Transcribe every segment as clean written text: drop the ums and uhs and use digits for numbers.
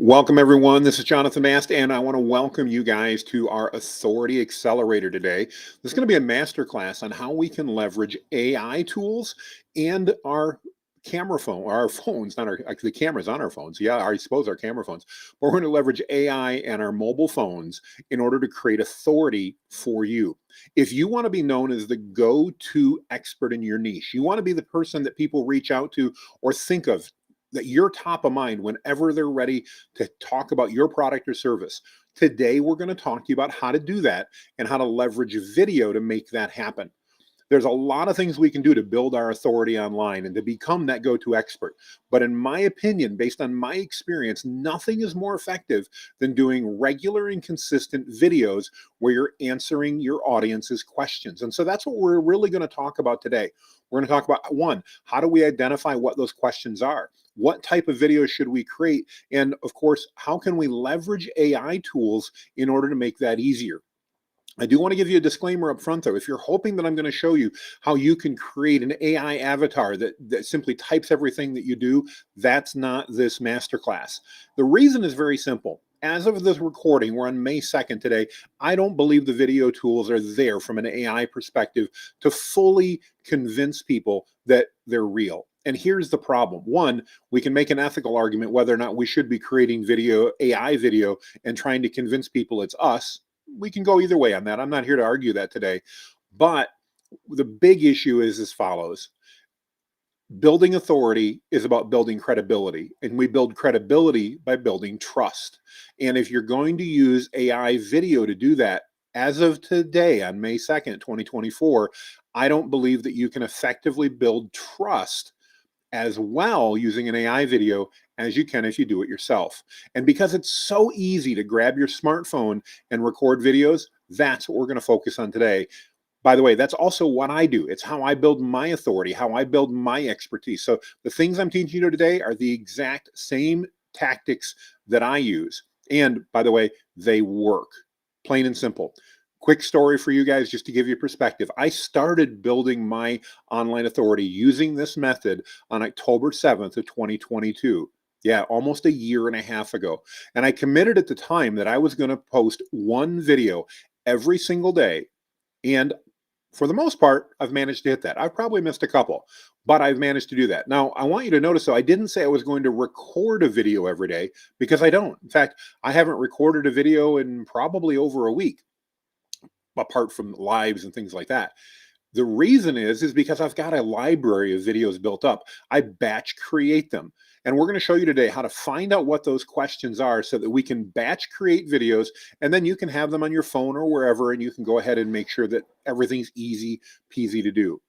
Welcome, everyone. This is Jonathan Mast, and I want to welcome you guys to our Authority Accelerator today. This is going to be a masterclass on how we can leverage AI tools and our our phones, not our the cameras on our phones. Yeah, I suppose our camera phones. But we're going to leverage AI and our mobile phones in order to create authority for you. If you want to be known as the go-to expert in your niche, you want to be the person that people reach out to or think of, that you're top of mind whenever they're ready to talk about your product or service. Today, we're going to talk to you about how to do that and how to leverage video to make that happen. There's a lot of things we can do to build our authority online and to become that go-to expert. But in my opinion, based on my experience, nothing is more effective than doing regular and consistent videos where you're answering your audience's questions. And so that's what we're really going to talk about today. We're going to talk about, one, how do we identify what those questions are? What type of videos should we create? And of course, how can we leverage AI tools in order to make that easier? I do want to give you a disclaimer up front, though. If you're hoping that I'm going to show you how you can create an AI avatar that simply types everything that you do, that's not this masterclass. The reason is very simple. As of this recording, we're on May 2nd today. I don't believe the video tools are there from an AI perspective to fully convince people that they're real. And here's the problem. One, we can make an ethical argument whether or not we should be creating video, AI video, and trying to convince people it's us. We can go either way on that. I'm not here to argue that today. But the big issue is as follows. Building authority is about building credibility, and we build credibility by building trust. And if you're going to use AI video to do that, as of today on May 2nd, 2024, I don't believe that you can effectively build trust as well using an AI video as you can if you do it yourself. And because it's so easy to grab your smartphone and record videos, that's what we're going to focus on today. By the way, that's also what I do. It's how I build my authority, how I build my expertise. So the things I'm teaching you today are the exact same tactics that I use. And by the way, they work. Plain and simple. Quick story for you guys, just to give you perspective. I started building my online authority using this method on October 7th of 2022. Yeah, almost a year and a half ago. And I committed at the time that I was going to post one video every single day. And for the most part, I've managed to hit that. I've probably missed a couple, but I've managed to do that. Now, I want you to notice, though, I didn't say I was going to record a video every day, because I don't. In fact, I haven't recorded a video in probably over a week, apart from lives and things like that. The reason is because I've got a library of videos built up. I batch create them. And we're going to show you today how to find out what those questions are so that we can batch create videos, and then you can have them on your phone or wherever, and you can go ahead and make sure that everything's easy peasy to do.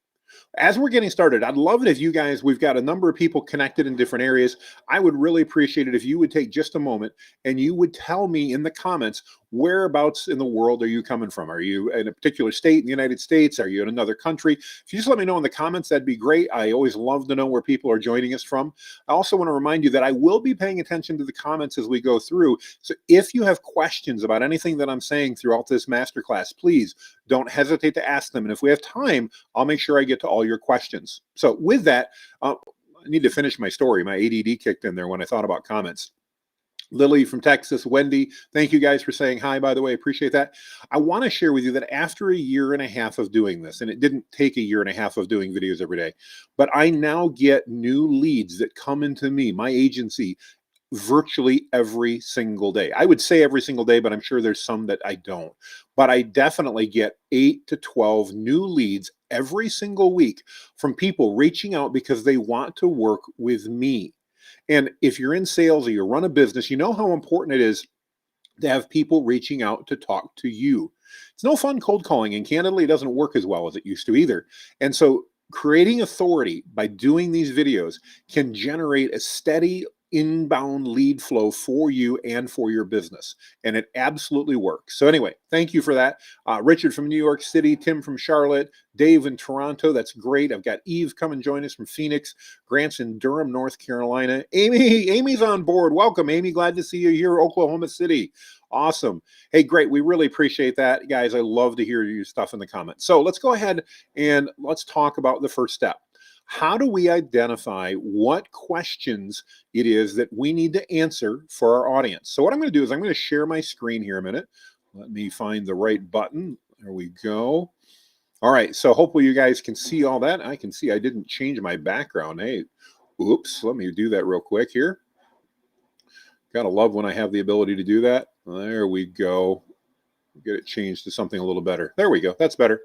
As we're getting started, I'd love it if you guys, we've got a number of people connected in different areas. I would really appreciate it if you would take just a moment and you would tell me in the comments, whereabouts in the world are you coming from? Are you in a particular state in the United States? Are you in another country? If you just let me know in the comments, that'd be great. I always love to know where people are joining us from. I also want to remind you that I will be paying attention to the comments as we go through. So if you have questions about anything that I'm saying throughout this masterclass, please don't hesitate to ask them. And if we have time, I'll make sure I get to all your questions. So with that, I need to finish my story. My ADD kicked in there when I thought about comments. Lily from Texas, Wendy, thank you guys for saying hi, by the way, appreciate that. I want to share with you that after a year and a half of doing this, and it didn't take a year and a half of doing videos every day, but I now get new leads that come into me, my agency, virtually every single day. I would say every single day, but I'm sure there's some that I don't. But I definitely get 8 to 12 new leads every single week from people reaching out because they want to work with me. And if you're in sales or you run a business, you know how important it is to have people reaching out to talk to you. It's no fun cold calling, and candidly, it doesn't work as well as it used to either. And so creating authority by doing these videos can generate a steady inbound lead flow for you and for your business. And it absolutely works. So anyway, thank you for that. Richard from New York City, Tim from Charlotte, Dave in Toronto. That's great. I've got Eve come and join us from Phoenix. Grant's in Durham, North Carolina. Amy's on board. Welcome, Amy. Glad to see you here, Oklahoma City. Awesome. Hey, great. We really appreciate that, guys. I love to hear your stuff in the comments. So let's go ahead and let's talk about the first step. how do we identify what questions it is that we need to answer for our audience? So what I'm going to do is I'm going to share my screen here a minute. Let me find the right button. There we go. All right, so hopefully you guys can see all that. I can see I didn't change my background. Hey, oops, let me do that real quick here. Gotta love when I have the ability to do that. There we go. Get it changed to something a little better. There we go. That's better.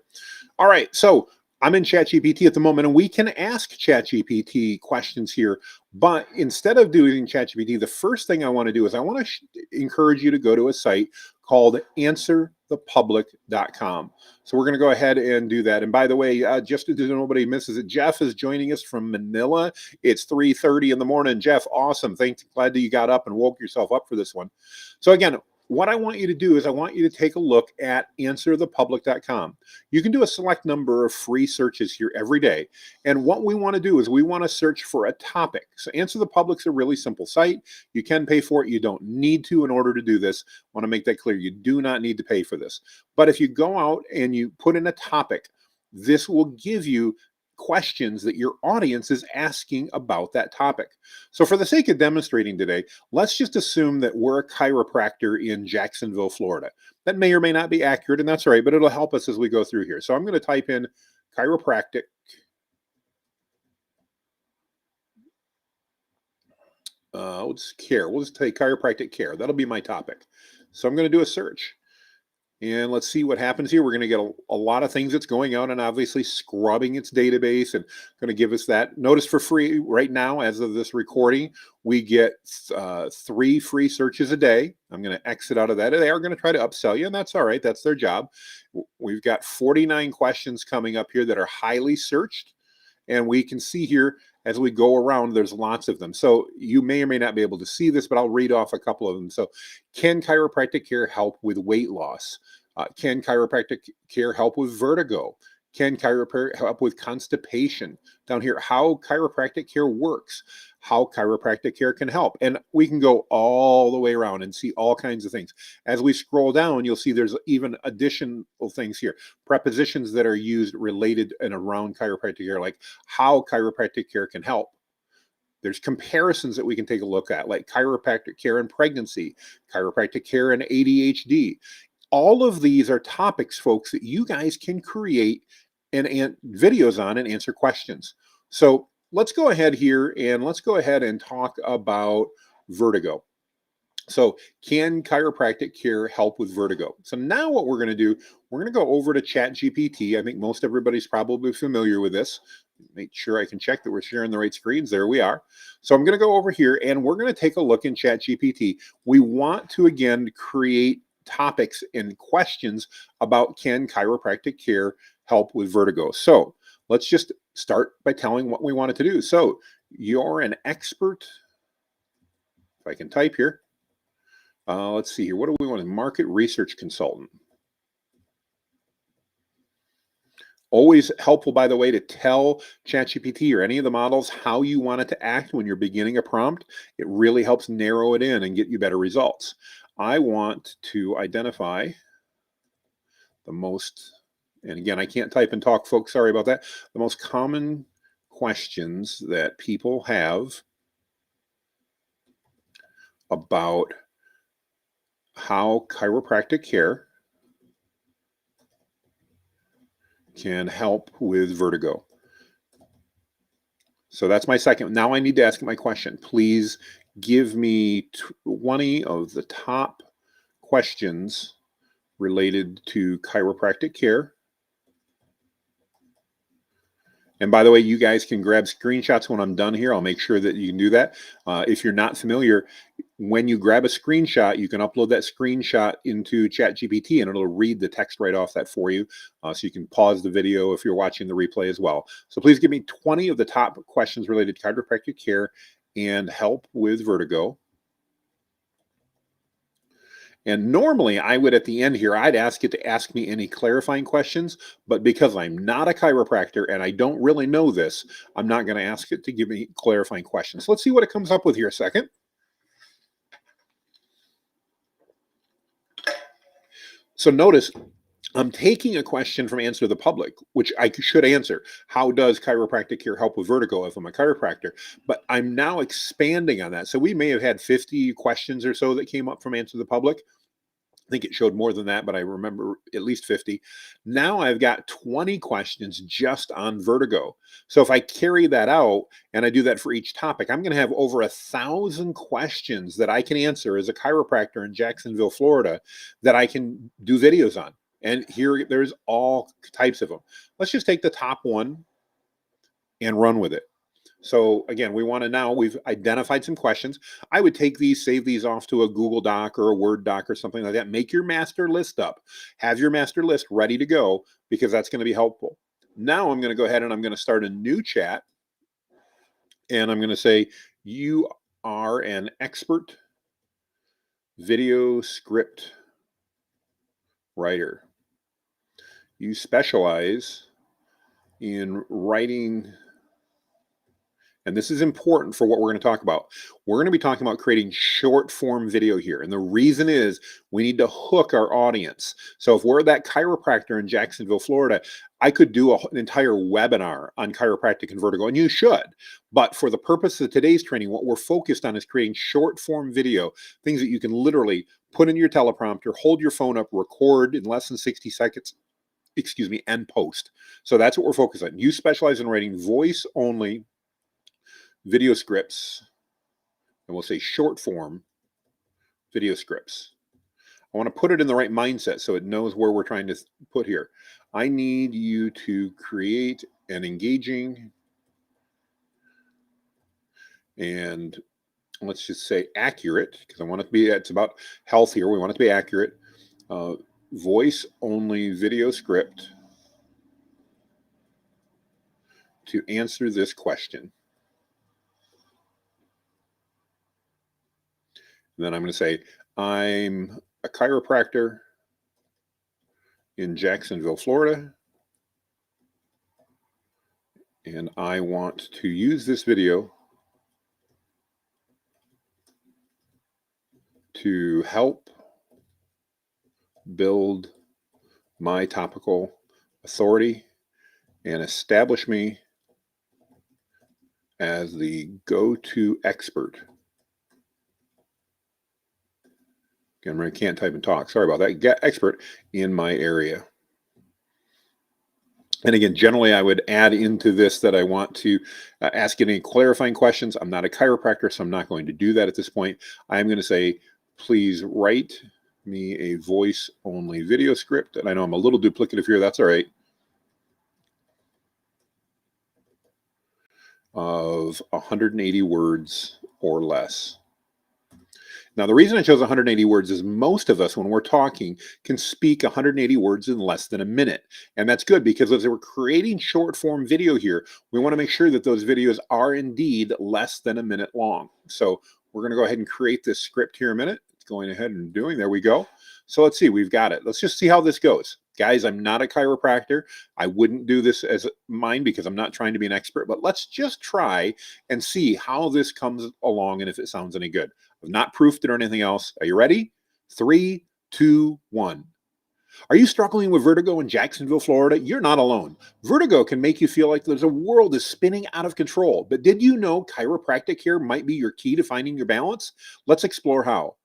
All right, so I'm in ChatGPT at the moment, and we can ask ChatGPT questions here. But instead of doing ChatGPT, the first thing I want to do is I want to encourage you to go to a site called answerthepublic.com. So we're going to go ahead and do that. And by the way, just so nobody misses it, Jeff is joining us from Manila. It's 3:30 in the morning. Jeff, awesome. Thanks. Glad that you got up and woke yourself up for this one. So again, what I want you to do is I want you to take a look at answerthepublic.com. You can do a select number of free searches here every day. And what we want to do is we want to search for a topic. So Answer the Public's a really simple site. You can pay for it. You don't need to in order to do this. I want to make that clear. You do not need to pay for this. But if you go out and you put in a topic, this will give you questions that your audience is asking about that topic. So for the sake of demonstrating today, let's just assume that we're a chiropractor in Jacksonville, Florida. That may or may not be accurate, and that's all right, but it'll help us as we go through here. So I'm going to type in chiropractic. Care. We'll just take chiropractic care. That'll be my topic. So I'm going to do a search. And let's see what happens here. We're going to get a lot of things that's going out and obviously scrubbing its database and going to give us that. Notice for free right now, as of this recording, we get 3 free searches a day. I'm going to exit out of that. They are going to try to upsell you, and that's all right. That's their job. We've got 49 questions coming up here that are highly searched. And we can see here as we go around, there's lots of them. So you may or may not be able to see this, but I'll read off a couple of them. So can chiropractic care help with weight loss? Can chiropractic care help with vertigo? Can chiropractic help with constipation? Down here, how chiropractic care works, how chiropractic care can help. And we can go all the way around and see all kinds of things. As we scroll down, you'll see there's even additional things here, prepositions that are used related and around chiropractic care, like how chiropractic care can help. There's comparisons that we can take a look at, like chiropractic care in pregnancy, chiropractic care in ADHD. All of these are topics, folks, that you guys can create and videos on and answer questions. So let's go ahead here and let's go ahead and talk about vertigo. So can chiropractic care help with vertigo? So now what we're going to do, we're going to go over to ChatGPT. I think most everybody's probably familiar with this. Make sure I can check that we're sharing the right screens. There we are. So I'm going to go over here and we're going to take a look in ChatGPT. We want to, again, create topics and questions about can chiropractic care help with vertigo. So let's just start by telling what we want it to do. So you're an expert, if I can type here. Let's see here. What do we want? A market research consultant. Always helpful, by the way, to tell ChatGPT or any of the models how you want it to act when you're beginning a prompt. It really helps narrow it in and get you better results. I want to identify the most, and again, I can't type and talk, folks, sorry about that, the most common questions that people have about how chiropractic care can help with vertigo. So that's my second. Now I need to ask my question. Please give me 20 of the top questions related to chiropractic care. And by the way, you guys can grab screenshots when I'm done here. I'll make sure that you can do that. If you're not familiar, when you grab a screenshot, you can upload that screenshot into ChatGPT and it'll read the text right off that for you. So you can pause the video if you're watching the replay as well. So please give me 20 of the top questions related to chiropractic care and help with vertigo. And normally I would, at the end here, I'd ask it to ask me any clarifying questions, but because I'm not a chiropractor and I don't really know this, I'm not going to ask it to give me clarifying questions. Let's see what it comes up with here a second. So notice I'm taking a question from Answer the Public, which I should answer. How does chiropractic care help with vertigo if I'm a chiropractor? But I'm now expanding on that. So we may have had 50 questions or so that came up from Answer the Public. I think it showed more than that, but I remember at least 50. Now I've got 20 questions just on vertigo. So if I carry that out and I do that for each topic, I'm going to have over 1,000 questions that I can answer as a chiropractor in Jacksonville, Florida, that I can do videos on. And here, there's all types of them. Let's just take the top one and run with it. So again, we've identified some questions. I would take these, save these off to a Google Doc or a Word doc or something like that. Make your master list up. Have your master list ready to go because that's going to be helpful. Now I'm going to go ahead and I'm going to start a new chat. And I'm going to say, you are an expert video script writer. You specialize in writing. And this is important for what we're going to talk about. We're going to be talking about creating short form video here. And the reason is we need to hook our audience. So if we're that chiropractor in Jacksonville, Florida, I could do an entire webinar on chiropractic and vertigo, and you should. But for the purpose of today's training, what we're focused on is creating short form video, things that you can literally put in your teleprompter, hold your phone up, record in less than 60 seconds, and post. So that's what we're focused on. You specialize in writing voice only video scripts, and we'll say short form video scripts. I want to put it in the right mindset so it knows where we're trying to put here. I need you to create an engaging and let's just say accurate, because I want it to be, it's about health here. We want it to be accurate. Voice only video script to answer this question. And then I'm going to say, I'm a chiropractor in Jacksonville, Florida, and I want to use this video to help build my topical authority and establish me as the go-to expert. Again, I can't type and talk. Sorry about that. Get expert in my area. And again, generally, I would add into this that I want to ask any clarifying questions. I'm not a chiropractor, so I'm not going to do that at this point. I'm going to say, please write me a voice-only video script. And I know I'm a little duplicative here. That's all right. Of 180 words or less. Now, the reason I chose 180 words is most of us, when we're talking, can speak 180 words in less than a minute. And that's good because as we're creating short form video here, we want to make sure that those videos are indeed less than a minute long. So we're going to go ahead and create this script here in a minute. It's going ahead and doing, there we go. So let's see, we've got it. Let's just see how this goes. Guys, I'm not a chiropractor. I wouldn't do this as mine because I'm not trying to be an expert, but let's just try and see how this comes along and if it sounds any good. I've not proofed it or anything else. Are you ready? 3, 2, 1. Are you struggling with vertigo in Jacksonville, Florida? You're not alone. Vertigo can make you feel like there's a world is spinning out of control. But did you know chiropractic care might be your key to finding your balance? Let's explore how.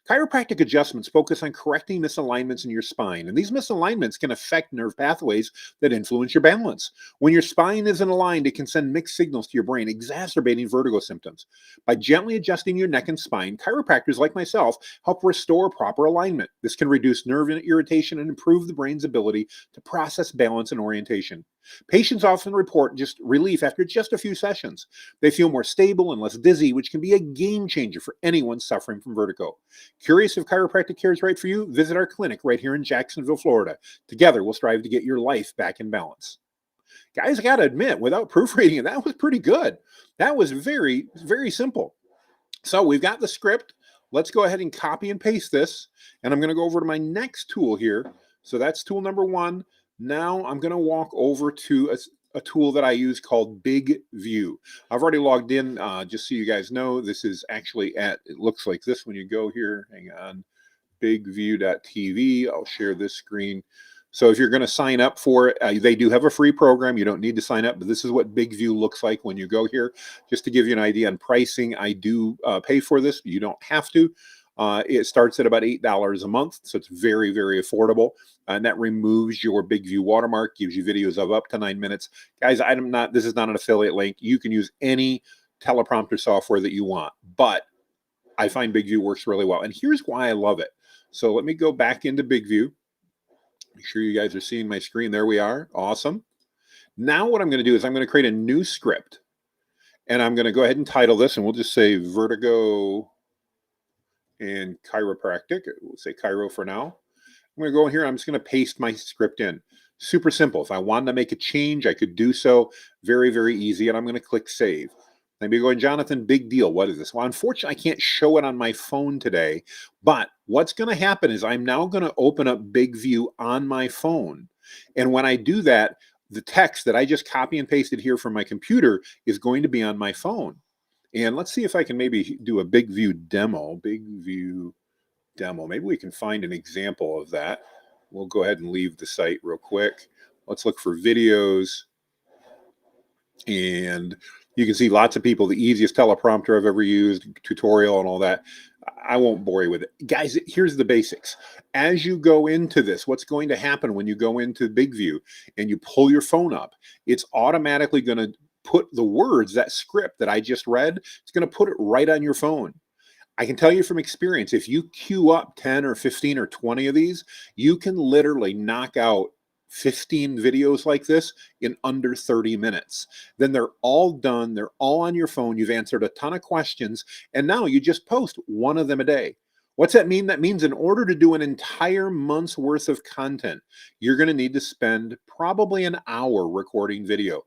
Chiropractic adjustments focus on correcting misalignments in your spine, and these misalignments can affect nerve pathways that influence your balance. When your spine isn't aligned, it can send mixed signals to your brain, exacerbating vertigo symptoms. By gently adjusting your neck and spine, chiropractors like myself help restore proper alignment. This can reduce nerve irritation and improve the brain's ability to process balance and orientation. Patients often report just relief after just a few sessions. They feel more stable and less dizzy, which can be a game changer for anyone suffering from vertigo. Curious if chiropractic care is right for you? Visit our clinic right here in Jacksonville, Florida. Together, we'll strive to get your life back in balance. Guys, I got to admit, without proofreading it, that was pretty good. That was very, very simple. So we've got the script. Let's go ahead and copy and paste this. And I'm going to go over to my next tool here. So that's tool number 1. Now I'm going to walk over to a tool that I use called Big View. I've already logged in, just so you guys know. This is actually it looks like this when you go here. Hang on, bigview.tv. I'll share this screen So if you're going to sign up for it, they do have a free program. You don't need to sign up, but this is what Big View looks like when you go here. Just to give you an idea on pricing, I do pay for this. You don't have to. It starts at about $8 a month, so it's very, very affordable. And that removes your Big View watermark, gives you videos of up to 9 minutes. Guys, this is not an affiliate link. You can use any teleprompter software that you want, but I find Big View works really well. And here's why I love it. So let me go back into Big View. Make sure you guys are seeing my screen. There we are. Awesome. Now what I'm going to do is I'm going to create a new script. And I'm going to go ahead and title this, and we'll just say Vertigo and Chiropractic. We'll say Chiro for now. I'm going to go in here. I'm just going to paste my script in. Super simple. If I wanted to make a change, I could do so. Very, very easy. And I'm going to click Save. Maybe going, Jonathan, big deal. What is this? Well, unfortunately, I can't show it on my phone today. But what's going to happen is I'm now going to open up Big View on my phone. And when I do that, the text that I just copy and pasted here from my computer is going to be on my phone. And let's see if I can maybe do a Big View demo. Big View demo. Maybe we can find an example of that. We'll go ahead and leave the site real quick. Let's look for videos. And you can see lots of people, the easiest teleprompter I've ever used, tutorial and all that. I won't bore you with it. Guys, here's the basics. As you go into this, what's going to happen when you go into Big View and you pull your phone up, it's automatically going to put the words, that script that I just read, it's going to put it right on your phone. I can tell you from experience, if you queue up 10 or 15 or 20 of these, you can literally knock out 15 videos like this in under 30 minutes. Then they're all done. They're all on your phone. You've answered a ton of questions. And now you just post one of them a day. What's that mean? That means in order to do an entire month's worth of content, you're going to need to spend probably an hour recording video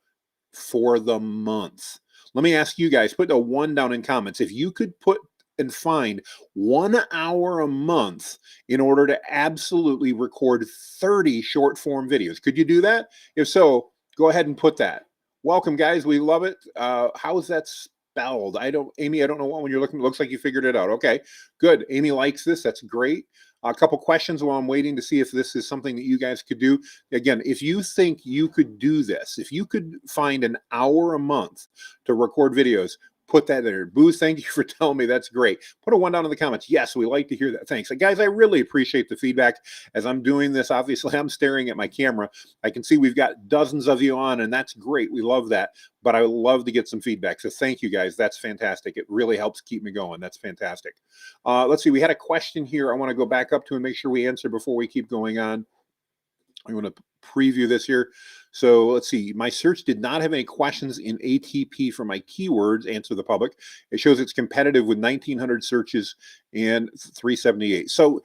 for the month. Let me ask you guys, put a 1 down in comments. If you could put and find 1 hour a month in order to absolutely record 30 short form videos. Could you do that? If so, go ahead and put that. Welcome, guys. We love it. How is that spelled? Amy, I don't know what when you're looking. It looks like you figured it out. Okay, good. Amy likes this. That's great. A couple questions while I'm waiting to see if this is something that you guys could do. Again, if you think you could do this, if you could find an hour a month to record videos, put that there. Booze, thank you for telling me. That's great. Put a 1 down in the comments. Yes, we like to hear that. Thanks. Guys, I really appreciate the feedback. As I'm doing this, obviously, I'm staring at my camera. I can see we've got dozens of you on, and that's great. We love that. But I love to get some feedback. So thank you, guys. That's fantastic. It really helps keep me going. That's fantastic. Let's see. We had a question here I want to go back up to and make sure we answer before we keep going on. I want to preview this here. So let's see. My search did not have any questions in ATP for my keywords. Answer the public. It shows it's competitive with 1,900 searches and 378. So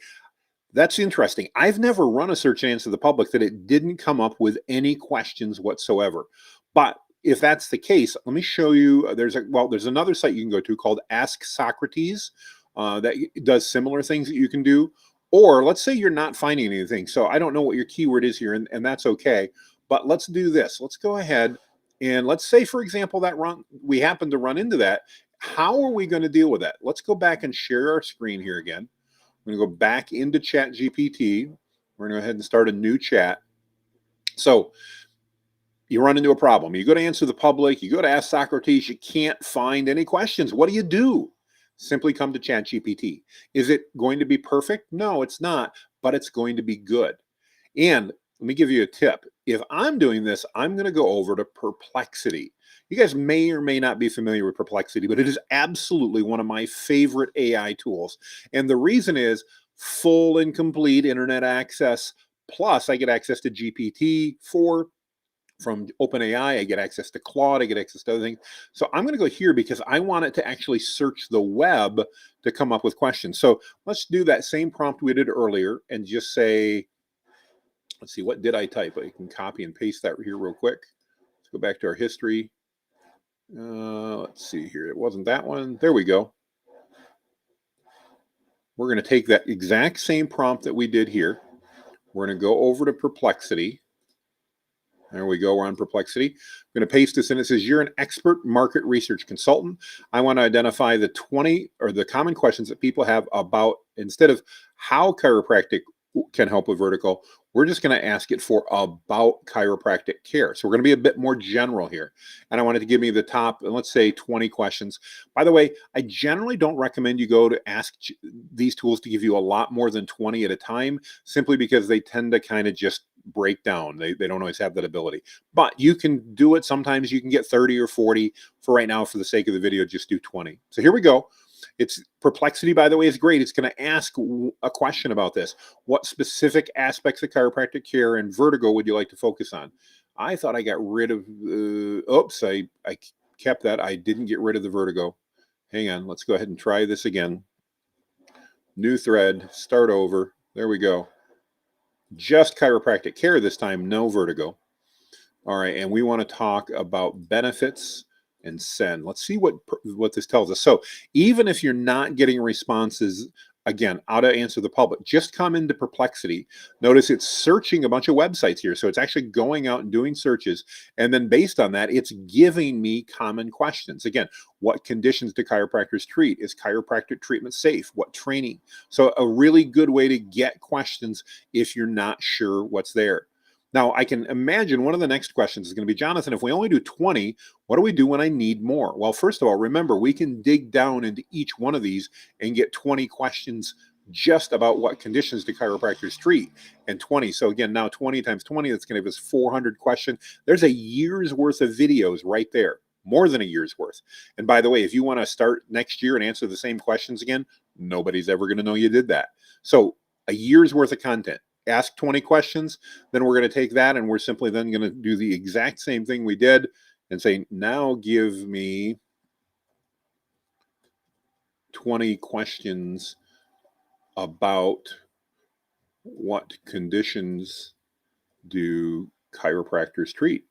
that's interesting. I've never run a search and answer the public that it didn't come up with any questions whatsoever. But if that's the case, let me show you. There's another site you can go to called Ask Socrates that does similar things that you can do. Or let's say you're not finding anything. So I don't know what your keyword is here, and that's okay. But let's do this. Let's go ahead and let's say, for example, that we happen to run into that. How are we going to deal with that? Let's go back and share our screen here again. I'm going to go back into ChatGPT. We're going to go ahead and start a new chat. So you run into a problem. You go to Answer the Public. You go to Ask Socrates. You can't find any questions. What do? Simply come to ChatGPT. Is it going to be perfect? No, it's not, but it's going to be good. And let me give you a tip. If I'm doing this, I'm going to go over to Perplexity. You guys may or may not be familiar with Perplexity, but it is absolutely one of my favorite AI tools. And the reason is full and complete internet access. Plus, I get access to GPT-4 from OpenAI. I get access to Claude. I get access to other things. So I'm going to go here because I want it to actually search the web to come up with questions. So let's do that same prompt we did earlier and just say, let's see, what did I type? I can copy and paste that here real quick. Let's go back to our history. Let's see here. It wasn't that one. There we go. We're going to take that exact same prompt that we did here. We're going to go over to Perplexity. There we go. We're on Perplexity. I'm going to paste this in. It says, you're an expert market research consultant. I want to identify the 20 or the common questions that people have about, instead of how chiropractic can help with vertigo. We're just going to ask it for about chiropractic care. So we're going to be a bit more general here. And I wanted to give me the top, let's say 20 questions. By the way, I generally don't recommend you go to ask these tools to give you a lot more than 20 at a time, simply because they tend to kind of just break down. They don't always have that ability. But you can do it. Sometimes you can get 30 or 40. For right now, for the sake of the video, just do 20. So here we go. It's Perplexity, by the way, is great. It's going to ask a question about this. What specific aspects of chiropractic care and vertigo would you like to focus on? I thought I got rid of, oops, I kept that. I didn't get rid of the vertigo. Hang on, let's go ahead and try this again. New thread, start over. There we go. Just chiropractic care this time, no vertigo. All right, and we want to talk about benefits and send. Let's see what this tells us. So even if you're not getting responses, again, how to answer the public, just come into Perplexity. Notice it's searching a bunch of websites here. So it's actually going out and doing searches. And then based on that, it's giving me common questions. Again, what conditions do chiropractors treat? Is chiropractic treatment safe? What training? So a really good way to get questions if you're not sure what's there. Now, I can imagine one of the next questions is going to be, Jonathan, if we only do 20, what do we do when I need more? Well, first of all, remember, we can dig down into each one of these and get 20 questions just about what conditions do chiropractors treat, and 20. So again, now 20 times 20, that's going to give us 400 questions. There's a year's worth of videos right there, more than a year's worth. And by the way, if you want to start next year and answer the same questions again, nobody's ever going to know you did that. So a year's worth of content. Ask 20 questions, then we're going to take that and we're simply then going to do the exact same thing we did and say, now give me 20 questions about what conditions do chiropractors treat.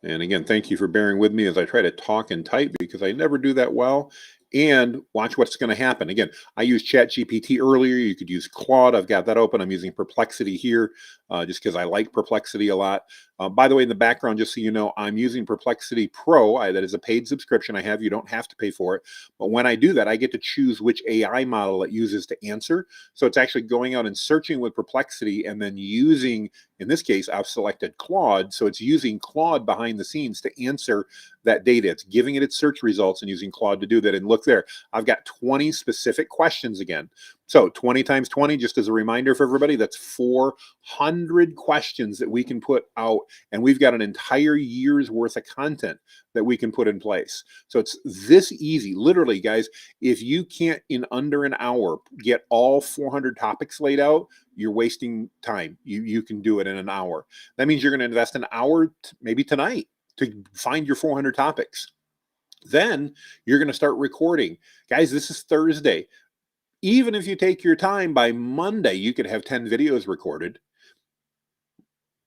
And again, thank you for bearing with me as I try to talk and type, because I never do that well. And watch what's going to happen. Again, I used ChatGPT earlier. You could use Claude. I've got that open. I'm using Perplexity here just because I like Perplexity a lot. By the way, in the background, just so you know, I'm using Perplexity Pro. That is a paid subscription I have. You don't have to pay for it. But when I do that, I get to choose which AI model it uses to answer. So it's actually going out and searching with Perplexity and then using, in this case, I've selected Claude. So it's using Claude behind the scenes to answer that data. It's giving it its search results and using Claude to do that. And look there, I've got 20 specific questions again. So 20 times 20, just as a reminder for everybody, that's 400 questions that we can put out. And we've got an entire year's worth of content that we can put in place. So it's this easy. Literally, guys, if you can't in under an hour get all 400 topics laid out, you're wasting time. You can do it in an hour. That means you're going to invest an hour, maybe tonight, to find your 400 topics. Then you're going to start recording. Guys, this is Thursday. Even if you take your time, by Monday, you could have 10 videos recorded.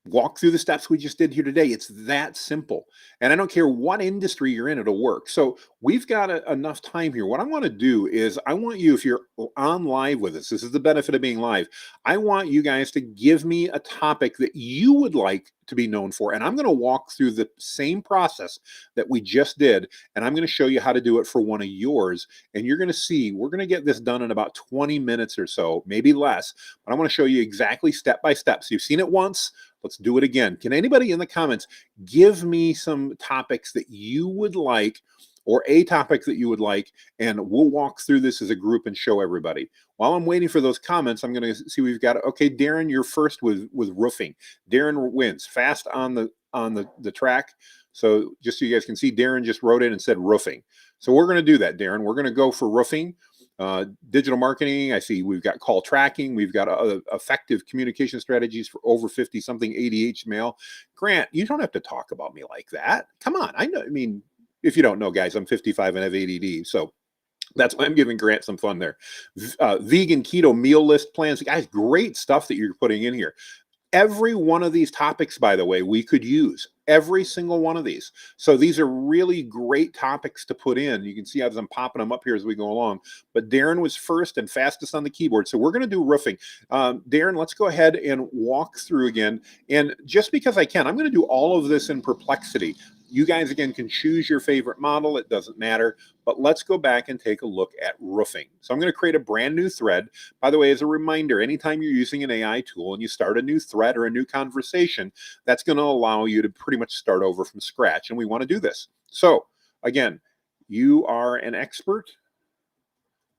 Walk through the steps we just did here today. It's that simple. And I don't care what industry you're in, it'll work. So we've got enough time here. What I want to do is I want you, if you're on live with us, this is the benefit of being live. I want you guys to give me a topic that you would like to be known for. And I'm going to walk through the same process that we just did. And I'm going to show you how to do it for one of yours. And you're going to see, we're going to get this done in about 20 minutes or so, maybe less. But I want to show you exactly step by step. So you've seen it once. Let's do it again. Can anybody in the comments give me some topics that you would like, or a topic that you would like, and we'll walk through this as a group and show everybody. While I'm waiting for those comments, I'm going to see we've got, okay, Darren, you're first with roofing. Darren wins fast on the track. So just so you guys can see, Darren just wrote in and said roofing. So we're going to do that, Darren. We're going to go for roofing. Digital marketing, I see we've got call tracking, we've got effective communication strategies for over 50 something ADHD male. Grant, you don't have to talk about me like that. Come on. I know, I mean, if you don't know, guys, I'm 55 and have ADD. So that's why I'm giving Grant some fun there. Vegan keto meal list plans. Guys, great stuff that you're putting in here. Every one of these topics, by the way, we could use every single one of these. So these are really great topics to put in. You can see as I'm popping them up here as we go along. But Darren was first and fastest on the keyboard. So we're going to do roofing. Darren, let's go ahead and walk through again. And just because I can, I'm going to do all of this in Perplexity. You guys, again, can choose your favorite model. It doesn't matter. But let's go back and take a look at roofing. So I'm going to create a brand new thread. By the way, as a reminder, anytime you're using an AI tool and you start a new thread or a new conversation, that's going to allow you to pretty much start over from scratch. And we want to do this. So again, you are an expert.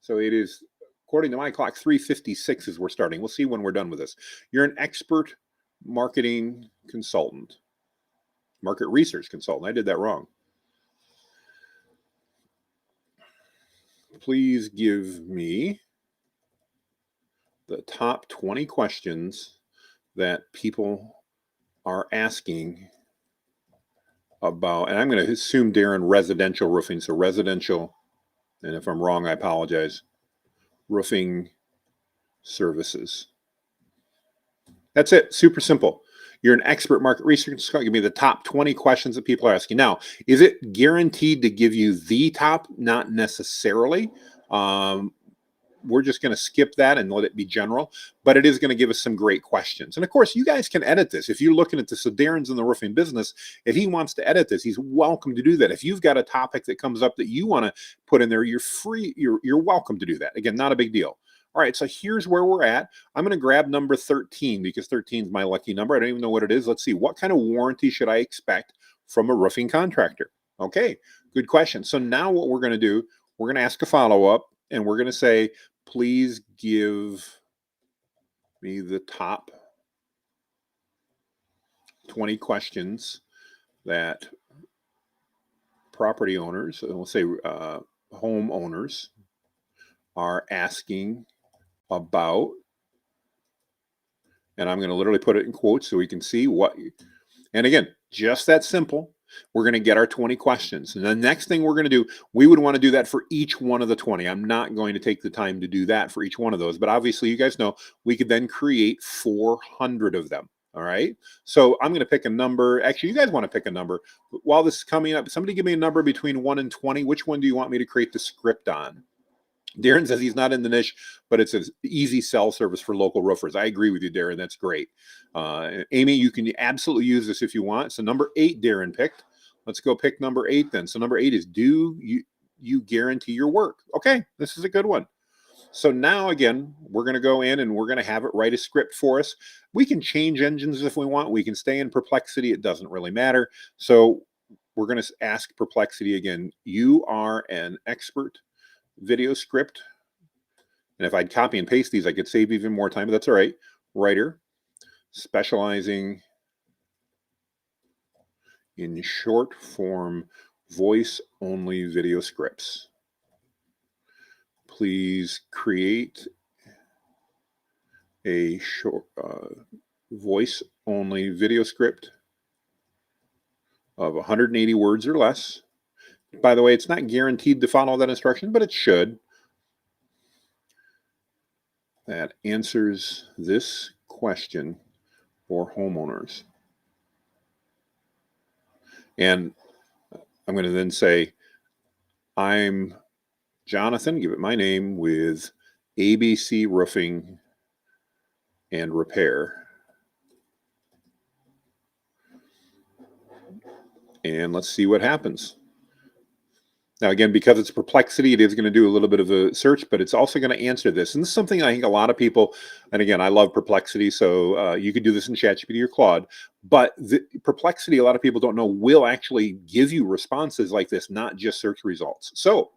So it is, according to my clock, 3:56 as we're starting. We'll see when we're done with this. You're an expert marketing consultant, market research consultant. I did that wrong. Please give me the top 20 questions that people are asking about, and I'm going to assume, Darren, residential roofing. So residential, and if I'm wrong, I apologize, roofing services. That's it. Super simple. You're an expert market research consultant. Give me the top 20 questions that people are asking. Now, is it guaranteed to give you the top? Not necessarily. We're just going to skip that and let it be general, but it is going to give us some great questions. And of course, you guys can edit this. If you're looking at this, so Darren's in the roofing business, if he wants to edit this, he's welcome to do that. If you've got a topic that comes up that you want to put in there, you're free. You're welcome to do that. Again, not a big deal. All right, so here's where we're at. I'm going to grab number 13 because 13 is my lucky number. I don't even know what it is. Let's see. What kind of warranty should I expect from a roofing contractor? Okay, good question. So now what we're going to do, we're going to ask a follow-up, and we're going to say, please give me the top 20 questions that property owners, and we'll say homeowners, are asking about. And I'm going to literally put it in quotes so we can see what. And again, just that simple. We're going to get our 20 questions. And the next thing we're going to do, we would want to do that for each one of the 20. I'm not going to take the time to do that for each one of those. But obviously, you guys know we could then create 400 of them. All right. So I'm going to pick a number. Actually, you guys want to pick a number. While this is coming up, somebody give me a number between 1 and 20. Which one do you want me to create the script on? Darren says he's not in the niche, but it's an easy sell service for local roofers. I agree with you, Darren. That's great. Amy, you can absolutely use this if you want. So number 8, Darren picked. Let's go pick number 8 then. So number 8 is, do you guarantee your work? Okay, this is a good one. So now, again, we're going to go in and we're going to have it write a script for us. We can change engines if we want. We can stay in Perplexity. It doesn't really matter. So we're going to ask Perplexity again, you are an expert video script. And if I'd copy and paste these, I could save even more time, but that's all right. Writer, specializing in short form, voice only video scripts. Please create a short voice only video script of 180 words or less. By the way, it's not guaranteed to follow that instruction, but it should. That answers this question for homeowners. And I'm going to then say, I'm Jonathan, give it my name, with ABC Roofing and Repair. And let's see what happens. Now, again, because it's Perplexity, it is going to do a little bit of a search, but it's also going to answer this. And this is something I think a lot of people, and again, I love Perplexity, so you could do this in ChatGPT or Claude, but the Perplexity, a lot of people don't know, will actually give you responses like this, not just search results. So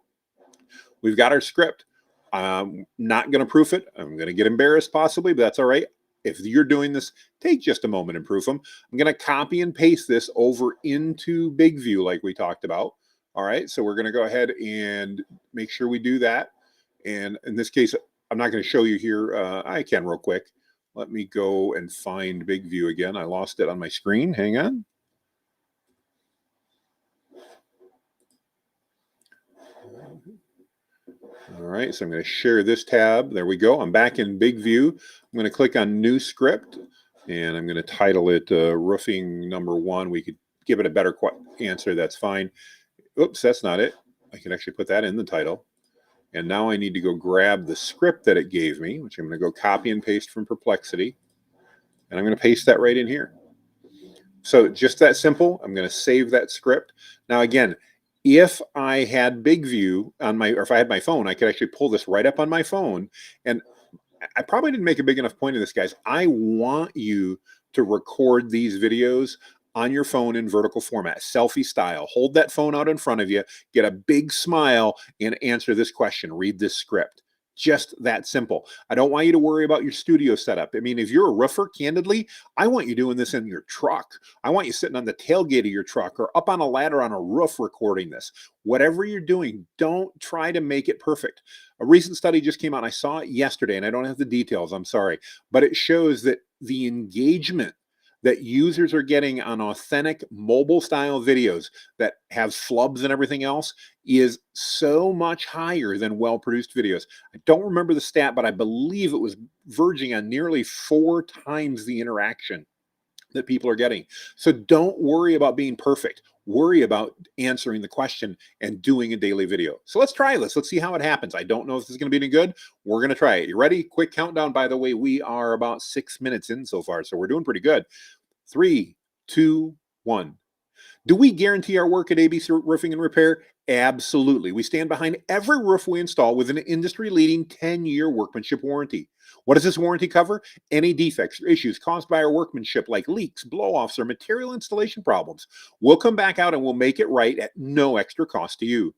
we've got our script. I'm not going to proof it. I'm going to get embarrassed possibly, but that's all right. If you're doing this, take just a moment and proof them. I'm going to copy and paste this over into Big View like we talked about. All right, so we're going to go ahead and make sure we do that. And in this case, I'm not going to show you here. I can real quick. Let me go and find Big View again. I lost it on my screen. Hang on. All right, so I'm going to share this tab. There we go. I'm back in Big View. I'm going to click on New Script, and I'm going to title it Roofing Number 1. We could give it a better answer. That's fine. Oops, that's not it. I can actually put that in the title. And now I need to go grab the script that it gave me, which I'm going to go copy and paste from Perplexity. And I'm going to paste that right in here. So just that simple. I'm going to save that script. Now, again, if I had Big View on my, or if I had my phone, I could actually pull this right up on my phone. And I probably didn't make a big enough point of this, guys. I want you to record these videos on your phone in vertical format, selfie style. Hold that phone out in front of you, get a big smile, and answer this question. Read this script. Just that simple. I don't want you to worry about your studio setup. I mean, if you're a roofer, candidly, I want you doing this in your truck. I want you sitting on the tailgate of your truck or up on a ladder on a roof recording this. Whatever you're doing, don't try to make it perfect. A recent study just came out. I saw it yesterday, and I don't have the details. I'm sorry, but it shows that the engagement that users are getting on authentic mobile style videos that have flubs and everything else is so much higher than well produced videos. I don't remember the stat, but I believe it was verging on nearly 4 times the interaction that people are getting. So don't worry about being perfect. Worry about answering the question and doing a daily video. So let's try this. Let's see how it happens. I don't know if this is going to be any good. We're going to try it. You ready? Quick countdown. By the way, we are about 6 minutes in so far, so we're doing pretty good. 3, 2, 1. Do we guarantee our work at ABC Roofing and Repair? Absolutely. We stand behind every roof we install with an industry-leading 10-year workmanship warranty. What does this warranty cover? Any defects or issues caused by our workmanship, like leaks, blow-offs, or material installation problems. We'll come back out and we'll make it right at no extra cost to you.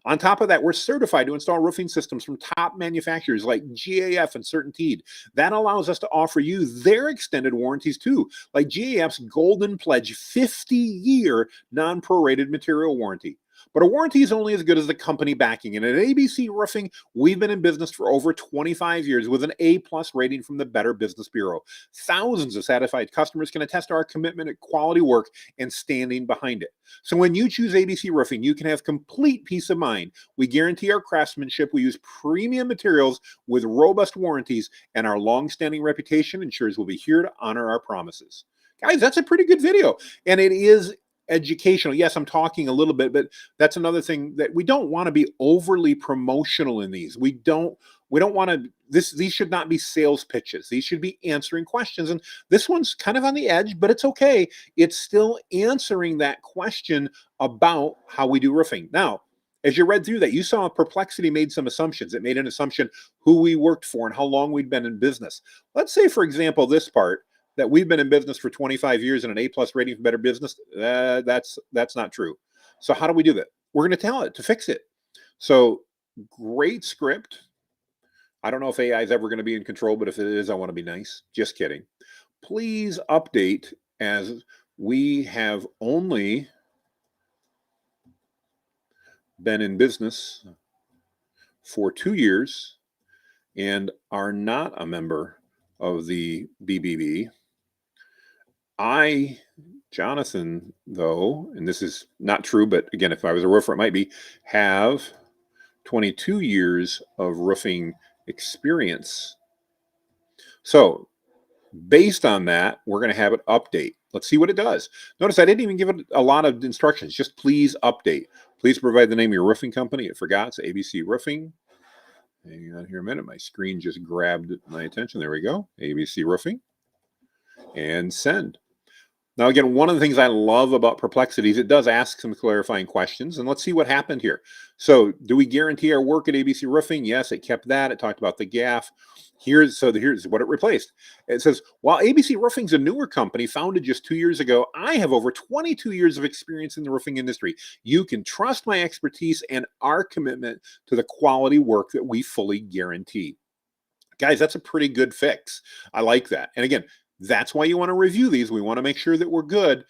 On top of that, we're certified to install roofing systems from top manufacturers like GAF and CertainTeed. That allows us to offer you their extended warranties too, like GAF's Golden Pledge 50-year non-prorated material warranty. But a warranty is only as good as the company backing. And at ABC Roofing, we've been in business for over 25 years with an A-plus rating from the Better Business Bureau. Thousands of satisfied customers can attest to our commitment at quality work and standing behind it. So when you choose ABC Roofing, you can have complete peace of mind. We guarantee our craftsmanship. We use premium materials with robust warranties, and our long-standing reputation ensures we'll be here to honor our promises. Guys, that's a pretty good video. And it is educational. Yes, I'm talking a little bit, but that's another thing that we don't want to be overly promotional in these. We don't want to these should not be sales pitches. These should be answering questions. And this one's kind of on the edge, but it's okay. It's still answering that question about how we do roofing. Now, as you read through that, you saw Perplexity made some assumptions. It made an assumption who we worked for and how long we'd been in business. Let's say, for example, this part, that we've been in business for 25 years and an A-plus rating for Better Business. That's not true. So how do we do that? We're going to tell it to fix it. So great script. I don't know if AI is ever going to be in control, but if it is, I want to be nice. Just kidding. Please update, as we have only been in business for 2 years and are not a member of the BBB. Jonathan, though, and this is not true, but again, if I was a roofer, it might be, have 22 years of roofing experience. So based on that, we're going to have it update. Let's see what it does. Notice I didn't even give it a lot of instructions. Just please update. Please provide the name of your roofing company. It forgot. It's ABC Roofing. Hang on here a minute. My screen just grabbed my attention. There we go. ABC Roofing. And send. Now, again, one of the things I love about Perplexity is it does ask some clarifying questions, and let's see what happened here. So do we guarantee our work at ABC Roofing? Yes, it kept that. It talked about the GAF. Here's what it replaced. It says, while ABC Roofing is a newer company founded just 2 years ago, I have over 22 years of experience in the roofing industry. You can trust my expertise and our commitment to the quality work that we fully guarantee. Guys, that's a pretty good fix. I like that. And again, that's why you want to review these. We want to make sure that we're good.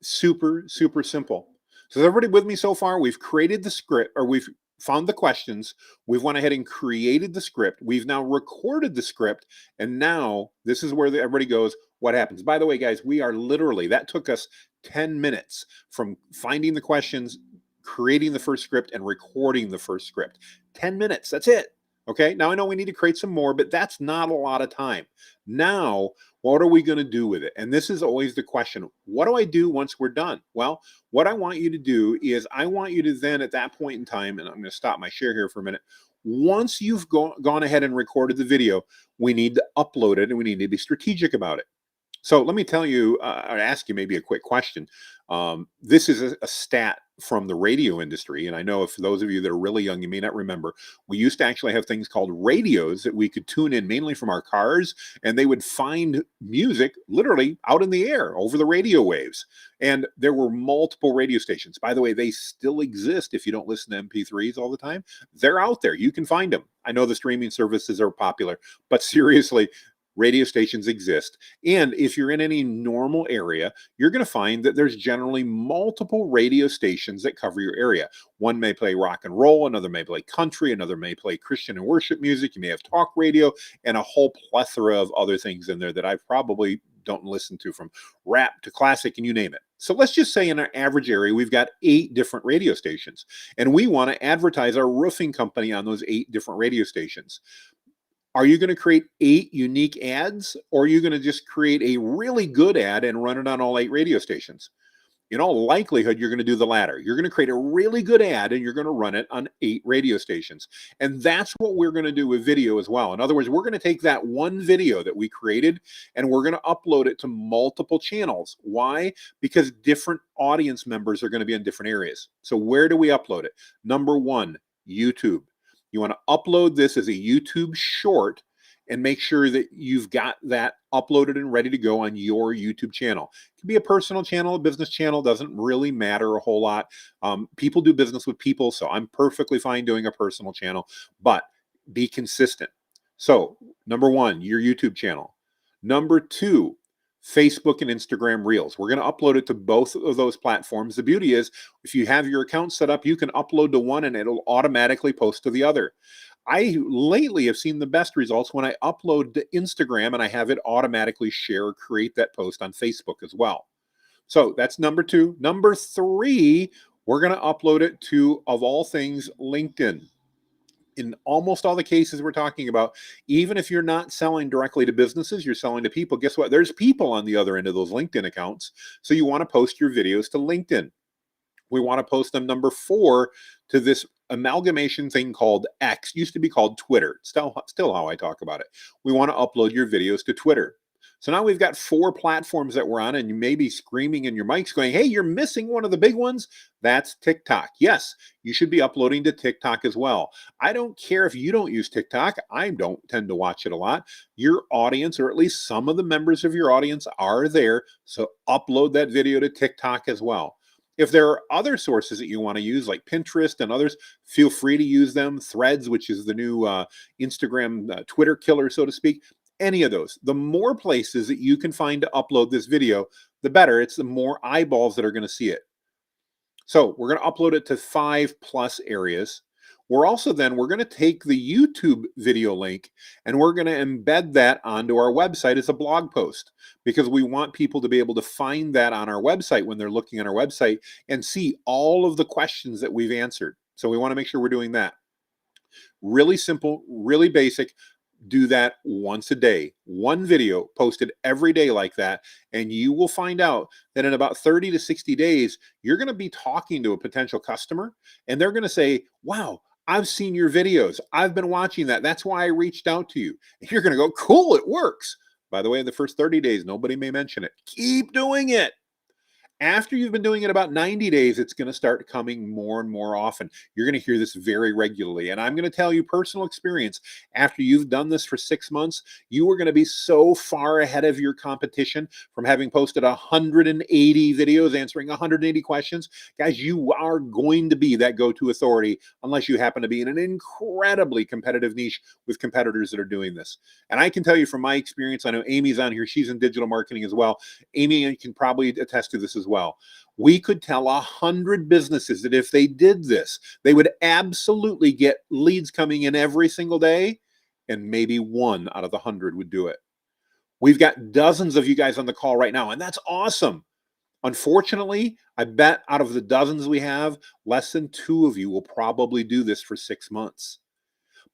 Super, super simple. So is everybody with me so far? We've created the script, or we've found the questions. We've went ahead and created the script. We've now recorded the script. And now this is where everybody goes, what happens? By the way, guys, we are literally, that took us 10 minutes from finding the questions, creating the first script, and recording the first script. 10 minutes, that's it. Okay, now I know we need to create some more, but that's not a lot of time. Now, what are we going to do with it? And this is always the question. What do I do once we're done? Well, what I want you to do is I want you to then at that point in time, and I'm going to stop my share here for a minute. Once you've gone ahead and recorded the video, we need to upload it and we need to be strategic about it. So let me tell you, or ask you maybe a quick question. This is a stat from the radio industry, and I know if those of you that are really young, you may not remember. We used to actually have things called radios that we could tune in mainly from our cars, and they would find music literally out in the air over the radio waves. And there were multiple radio stations. By the way, they still exist if you don't listen to MP3s all the time. They're out there. You can find them. I know the streaming services are popular, but seriously, radio stations exist. And if you're in any normal area, you're going to find that there's generally multiple radio stations that cover your area. One may play rock and roll, another may play country, another may play Christian and worship music. You may have talk radio and a whole plethora of other things in there that I probably don't listen to, from rap to classic and you name it. So let's just say in our average area, we've got 8 different radio stations, and we want to advertise our roofing company on those 8 different radio stations. Are you going to create 8 unique ads, or are you going to just create a really good ad and run it on all 8 radio stations? In all likelihood, you're going to do the latter. You're going to create a really good ad and you're going to run it on 8 radio stations. And that's what we're going to do with video as well. In other words, we're going to take that one video that we created and we're going to upload it to multiple channels. Why? Because different audience members are going to be in different areas. So where do we upload it? Number 1, YouTube. You want to upload this as a YouTube short and make sure that you've got that uploaded and ready to go on your YouTube channel. It can be a personal channel, a business channel, doesn't really matter a whole lot. People do business with people, so I'm perfectly fine doing a personal channel, but be consistent. So, number 1, your YouTube channel. Number 2, Facebook and Instagram Reels. We're going to upload it to both of those platforms. The beauty is, if you have your account set up, you can upload to one and it'll automatically post to the other. I lately have seen the best results when I upload to Instagram and I have it automatically share or create that post on Facebook as well. So that's number 2. Number 3, we're going to upload it to, of all things, LinkedIn. In almost all the cases we're talking about, even if you're not selling directly to businesses, you're selling to people. Guess what? There's people on the other end of those LinkedIn accounts. So you want to post your videos to LinkedIn. We want to post them, number 4, to this amalgamation thing called X. Used to be called Twitter. Still how I talk about it. We want to upload your videos to Twitter. So now we've got 4 platforms that we're on, and you may be screaming in your mics going, hey, you're missing one of the big ones. That's TikTok. Yes, you should be uploading to TikTok as well. I don't care if you don't use TikTok. I don't tend to watch it a lot. Your audience, or at least some of the members of your audience, are there. So upload that video to TikTok as well. If there are other sources that you want to use, like Pinterest and others, feel free to use them. Threads, which is the new Instagram Twitter killer, so to speak. Any of those. The more places that you can find to upload this video, the better. It's the more eyeballs that are going to see it. So we're going to upload it to 5+ areas. We're going to take the YouTube video link and we're going to embed that onto our website as a blog post, because we want people to be able to find that on our website when they're looking on our website and see all of the questions that we've answered. So we want to make sure we're doing that. Really simple, really basic. Do that once a day. One video posted every day like that, and you will find out that in about 30 to 60 days, you're going to be talking to a potential customer, and they're going to say, wow, I've seen your videos. I've been watching that. That's why I reached out to you. And you're going to go, cool, it works. By the way, in the first 30 days, nobody may mention it. Keep doing it. After you've been doing it about 90 days, it's going to start coming more and more often. You're going to hear this very regularly. And I'm going to tell you personal experience. After you've done this for 6 months, you are going to be so far ahead of your competition from having posted 180 videos, answering 180 questions. Guys, you are going to be that go-to authority unless you happen to be in an incredibly competitive niche with competitors that are doing this. And I can tell you from my experience, I know Amy's on here. She's in digital marketing as well. Amy can probably attest to this as well. We could tell 100 businesses that if they did this, they would absolutely get leads coming in every single day, and maybe 1 out of the 100 would do it. We've got dozens of you guys on the call right now, and that's awesome. Unfortunately, I bet out of the dozens we have, less than 2 of you will probably do this for 6 months.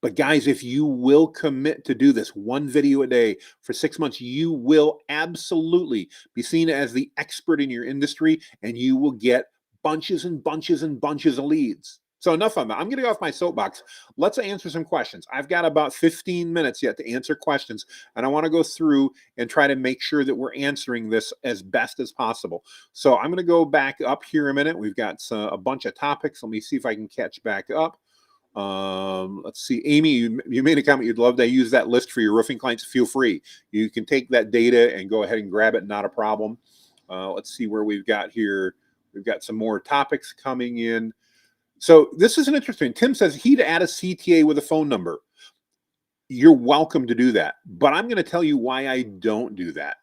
But guys, if you will commit to do this one video a day for 6 months, you will absolutely be seen as the expert in your industry, and you will get bunches and bunches and bunches of leads. So enough on that. I'm going to go off my soapbox. Let's answer some questions. I've got about 15 minutes yet to answer questions, and I want to go through and try to make sure that we're answering this as best as possible. So I'm going to go back up here a minute. We've got a bunch of topics. Let me see if I can catch back up. Let's see, Amy, you made a comment. You'd love to use that list for your roofing clients. Feel free. You can take that data and go ahead and grab it. Not a problem. Let's see where we've got here. We've got some more topics coming in. So this is an interesting. Tim says he'd add a CTA with a phone number. You're welcome to do that, but I'm going to tell you why I don't do that.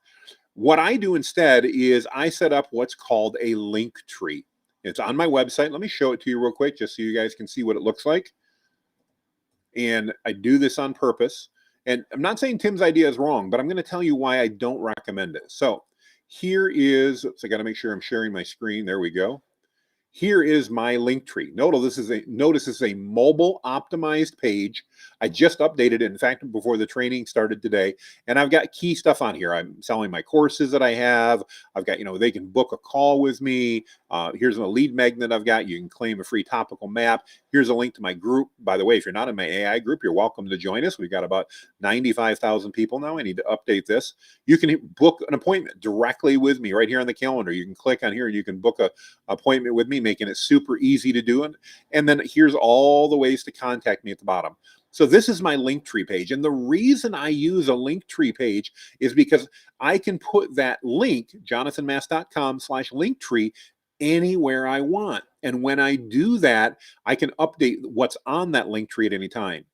What I do instead is I set up what's called a link tree. It's on my website. Let me show it to you real quick just so you guys can see what it looks like. And I do this on purpose. And I'm not saying Tim's idea is wrong, but I'm going to tell you why I don't recommend it. So here is, I got to make sure I'm sharing my screen. There we go. Here is my link tree. Notice this is a mobile optimized page. I just updated it, in fact, before the training started today. And I've got key stuff on here. I'm selling my courses that I have. I've got, they can book a call with me. Here's a lead magnet I've got. You can claim a free topical map. Here's a link to my group. By the way, if you're not in my AI group, you're welcome to join us. We've got about 95,000 people now. I need to update this. You can book an appointment directly with me right here on the calendar. You can click on here and you can book an appointment with me, making it super easy to do. And then here's all the ways to contact me at the bottom. So this is my Linktree page. And the reason I use a Linktree page is because I can put that link, jonathanmast.com/Linktree, anywhere I want. And when I do that, I can update what's on that Linktree at any time.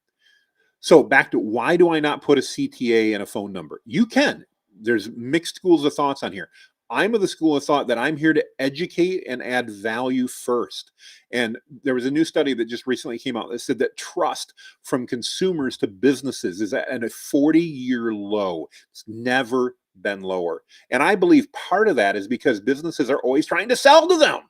So back to, why do I not put a CTA and a phone number? You can. There's mixed schools of thoughts on here. I'm of the school of thought that I'm here to educate and add value first. And there was a new study that just recently came out that said that trust from consumers to businesses is at a 40-year low. It's never been lower. And I believe part of that is because businesses are always trying to sell to them.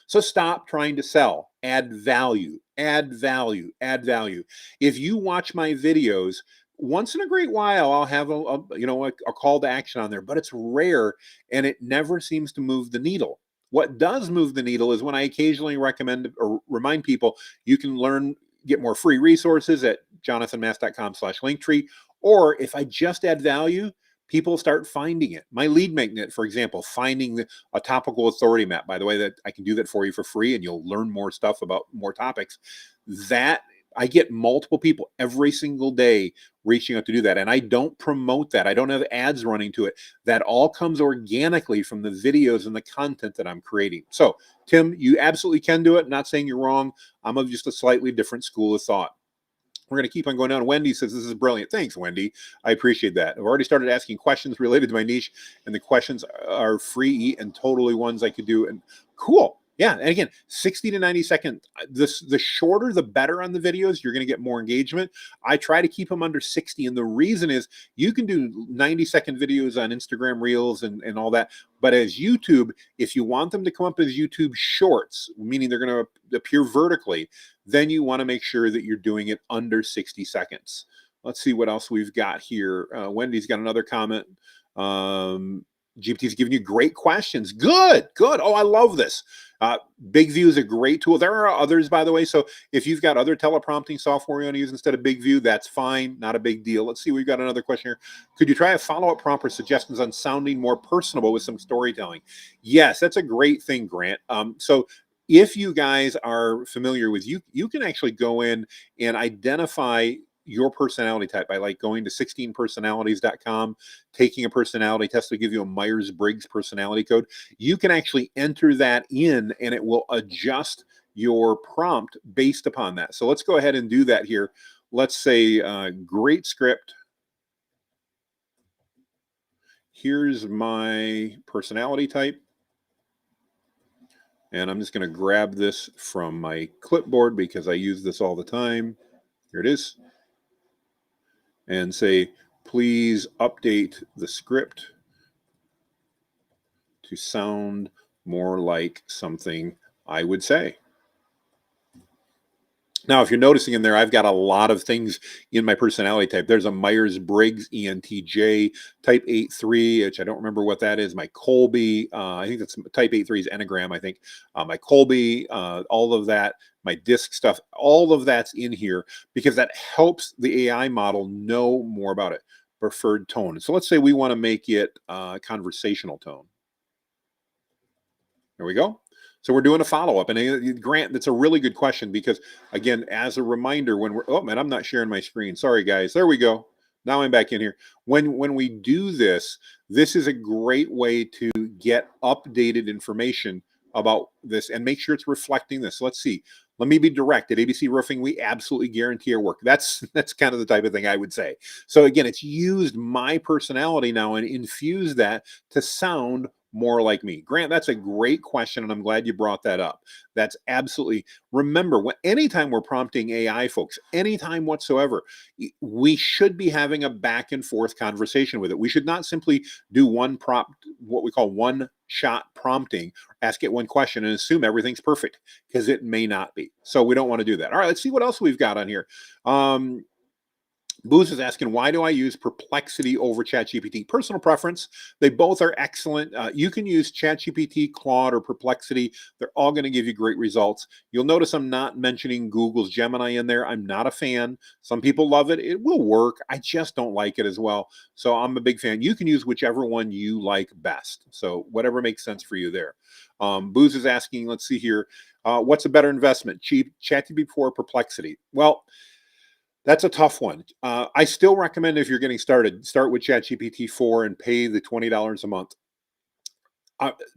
So stop trying to sell. Add value, add value, add value. If you watch my videos, once in a great while, I'll have a call to action on there, but it's rare and it never seems to move the needle. What does move the needle is when I occasionally recommend or remind people you can get more free resources at jonathanmast.com/Linktree. Or if I just add value, people start finding it. My lead magnet, for example, finding a topical authority map, by the way, that I can do that for you for free and you'll learn more stuff about more topics. That I get multiple people every single day reaching out to do that. And I don't promote that. I don't have ads running to it. That all comes organically from the videos and the content that I'm creating. So, Tim, you absolutely can do it. Not saying you're wrong. I'm of just a slightly different school of thought. We're going to keep on going down. Wendy says, this is brilliant. Thanks, Wendy. I appreciate that. I've already started asking questions related to my niche, and the questions are free and totally ones I could do. And cool. Yeah. And again, 60 to 90 seconds. The shorter, the better on the videos. You're going to get more engagement. I try to keep them under 60. And the reason is you can do 90-second videos on Instagram Reels and all that. But as YouTube, if you want them to come up as YouTube shorts, meaning they're going to appear vertically, then you want to make sure that you're doing it under 60 seconds. Let's see what else we've got here. Wendy's got another comment. GPT's giving you great questions. Good. Oh, I love this. Big View is a great tool. There are others, by the way. So if you've got other teleprompting software you want to use instead of Big View, that's fine. Not a big deal. Let's see. We've got another question here. Could you try a follow-up prompt or suggestions on sounding more personable with some storytelling? Yes, that's a great thing, Grant. So if you guys are familiar with you can actually go in and identify your personality type by going to 16personalities.com, taking a personality test to give you a Myers-Briggs personality code. You can actually enter that in and it will adjust your prompt based upon that. So let's go ahead and do that here. Let's say great script. Here's my personality type. And I'm just going to grab this from my clipboard because I use this all the time. Here it is. And say, please update the script to sound more like something I would say. Now, if you're noticing in there, I've got a lot of things in my personality type. There's a Myers-Briggs ENTJ type 8-3, which I don't remember what that is. My Colby, I think that's type 8-3 is Enneagram, I think. My Colby, all of that, my DISC stuff, all of that's in here because that helps the AI model know more about it. Preferred tone. So let's say we want to make it conversational tone. There we go. So we're doing a follow up, and Grant, that's a really good question because, again, as a reminder, when we're oh man, I'm not sharing my screen. Sorry, guys. There we go. Now I'm back in here. When we do this, this is a great way to get updated information about this and make sure it's reflecting this. Let's see. Let me be direct. At ABC Roofing, we absolutely guarantee our work. That's kind of the type of thing I would say. So again, it's used my personality now and infused that to sound more like me? Grant, that's a great question, and I'm glad you brought that up. That's absolutely, remember, anytime we're prompting AI, folks, anytime whatsoever, we should be having a back and forth conversation with it. We should not simply do one prompt, what we call one shot prompting, ask it one question and assume everything's perfect because it may not be. So we don't want to do that. All right, let's see what else we've got on here. Booz is asking, why do I use Perplexity over ChatGPT? Personal preference. They both are excellent. You can use ChatGPT, Claude, or Perplexity. They're all going to give you great results. You'll notice I'm not mentioning Google's Gemini in there. I'm not a fan. Some people love it. It will work. I just don't like it as well. So I'm a big fan. You can use whichever one you like best. So whatever makes sense for you there. Booz is asking, let's see here, what's a better investment, ChatGPT or Perplexity? Well, that's a tough one. I still recommend if you're getting started, start with ChatGPT 4 and pay the $20 a month.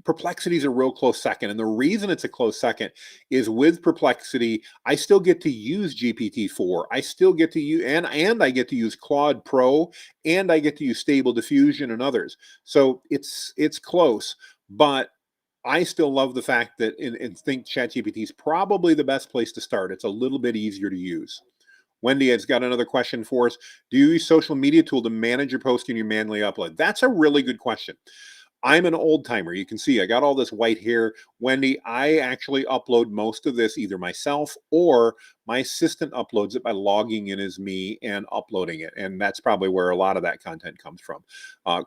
Perplexity is a real close second. And the reason it's a close second is with Perplexity, I still get to use GPT-4. I still get to use, and I get to use Claude Pro, and I get to use Stable Diffusion and others. So it's close, but I still love the fact that and think ChatGPT is probably the best place to start. It's a little bit easier to use. Wendy has got another question for us. Do you use social media tool to manage your posting, your manually upload? That's a really good question. I'm an old timer. You can see I got all this white hair. Wendy, I actually upload most of this either myself or my assistant uploads it by logging in as me and uploading it. And that's probably where a lot of that content comes from.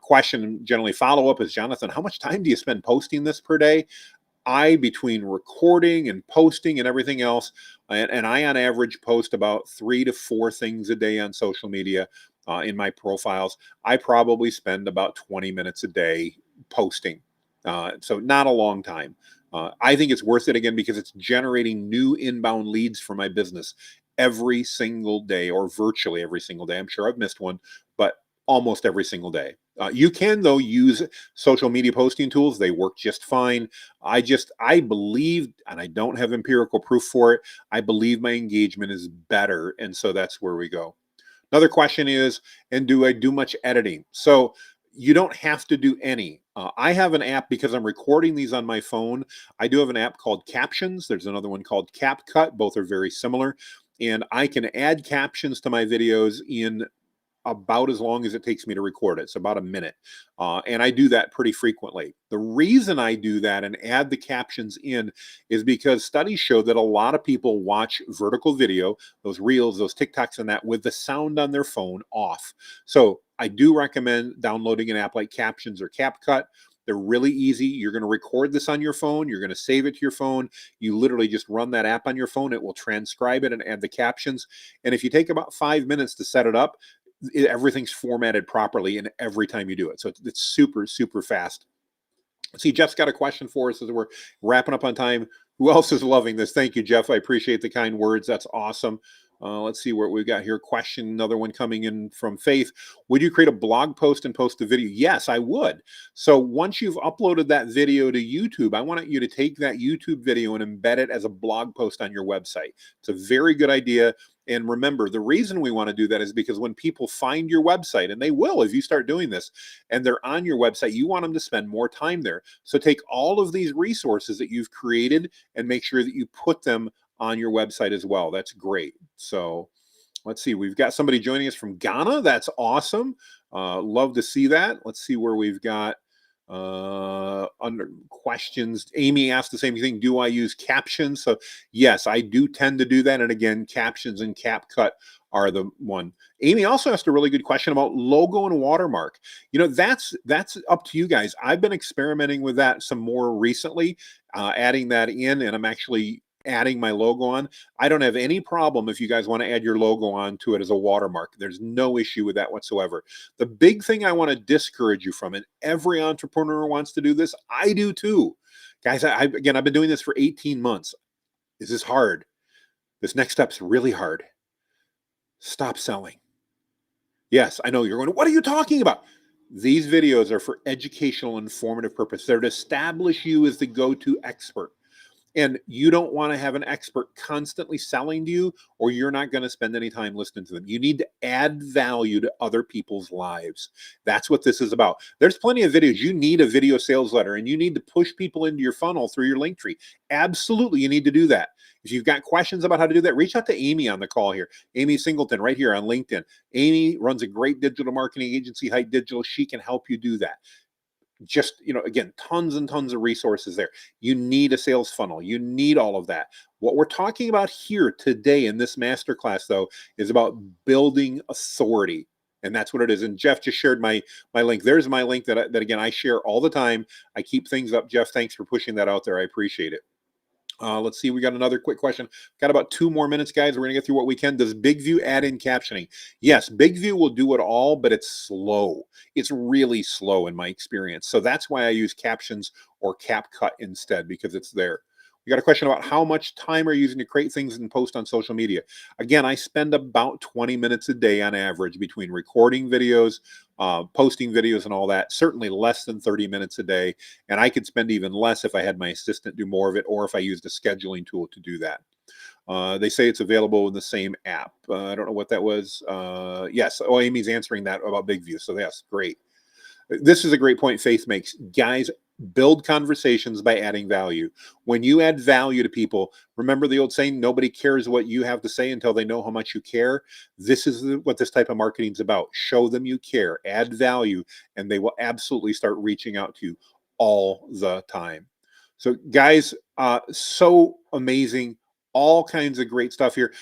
Question generally follow up is, Jonathan, how much time do you spend posting this per day? Between recording and posting and everything else, and I on average post about 3 to 4 things a day on social media in my profiles. I probably spend about 20 minutes a day posting. So not a long time. I think it's worth it again because it's generating new inbound leads for my business every single day or virtually every single day. I'm sure I've missed one, but almost every single day. You can, though, use social media posting tools. They work just fine. I believe, and I don't have empirical proof for it, I believe my engagement is better. And so that's where we go. Another question is, and do I do much editing? So you don't have to do any. I have an app because I'm recording these on my phone. I do have an app called Captions. There's another one called CapCut. Both are very similar. And I can add captions to my videos in about as long as it takes me to record it. So about a minute. And I do that pretty frequently. The reason I do that and add the captions in is because studies show that a lot of people watch vertical video, those reels, those TikToks and that with the sound on their phone off. So I do recommend downloading an app like Captions or CapCut. They're really easy. You're going to record this on your phone. You're going to save it to your phone. You literally just run that app on your phone. It will transcribe it and add the captions. And if you take about 5 minutes to set it up, everything's formatted properly and every time you do it. So it's super, super fast. See, Jeff's got a question for us as we're wrapping up on time. Who else is loving this? Thank you, Jeff. I appreciate the kind words. That's awesome. Let's see what we've got here. Question, another one coming in from Faith. Would you create a blog post and post a video? Yes, I would. So once you've uploaded that video to YouTube, I want you to take that YouTube video and embed it as a blog post on your website. It's a very good idea. And remember, the reason we want to do that is because when people find your website, and they will if you start doing this, and they're on your website, you want them to spend more time there. So take all of these resources that you've created and make sure that you put them on your website as well. That's great. So let's see. We've got somebody joining us from Ghana. That's awesome. Love to see that. Let's see where we've got. Under questions, Amy asked the same thing. Do I use captions? So yes, I do tend to do that. And again, captions and CapCut are the one. Amy also asked a really good question about logo and watermark. That's up to you guys. I've been experimenting with that some more recently, adding that in, and I'm actually adding my logo on. I don't have any problem if you guys want to add your logo onto it as a watermark. There's no issue with that whatsoever. The big thing I want to discourage you from, and every entrepreneur wants to do this, I do too. Guys, again, I've been doing this for 18 months. This is hard. This next step's really hard. Stop selling. Yes, I know you're going, what are you talking about? These videos are for educational, informative purpose. They're to establish you as the go-to expert. And you don't want to have an expert constantly selling to you, or you're not going to spend any time listening to them. You need to add value to other people's lives. That's what this is about. There's plenty of videos. You need a video sales letter, and you need to push people into your funnel through your link tree. Absolutely, you need to do that. If you've got questions about how to do that, reach out to Amy on the call here. Amy Singleton right here on LinkedIn. Amy runs a great digital marketing agency, Height Digital. She can help you do that. Just, again, tons and tons of resources there. You need a sales funnel. You need all of that. What we're talking about here today in this masterclass, though, is about building authority. And that's what it is. And Jeff just shared my link. There's my link that again, I share all the time. I keep things up. Jeff, thanks for pushing that out there. I appreciate it. Let's see. We got another quick question. Got about 2 more minutes, guys. We're going to get through what we can. Does BigView add in captioning? Yes, BigView will do it all, but it's slow. It's really slow in my experience. So that's why I use captions or CapCut instead, because it's there. We got a question about how much time are you using to create things and post on social media. Again, I spend about 20 minutes a day on average between recording videos, posting videos and all that. Certainly less than 30 minutes a day. And I could spend even less if I had my assistant do more of it, or if I used a scheduling tool to do that. They say it's available in the same app. I don't know what that was. Yes. Oh, Amy's answering that about BigView. So yes, great. This is a great point Faith makes. Guys, build conversations by adding value. When you add value to people, remember the old saying, nobody cares what you have to say until they know how much you care. This is what this type of marketing is about. Show them you care, add value, and they will absolutely start reaching out to you all the time. So guys, so amazing. All kinds of great stuff here.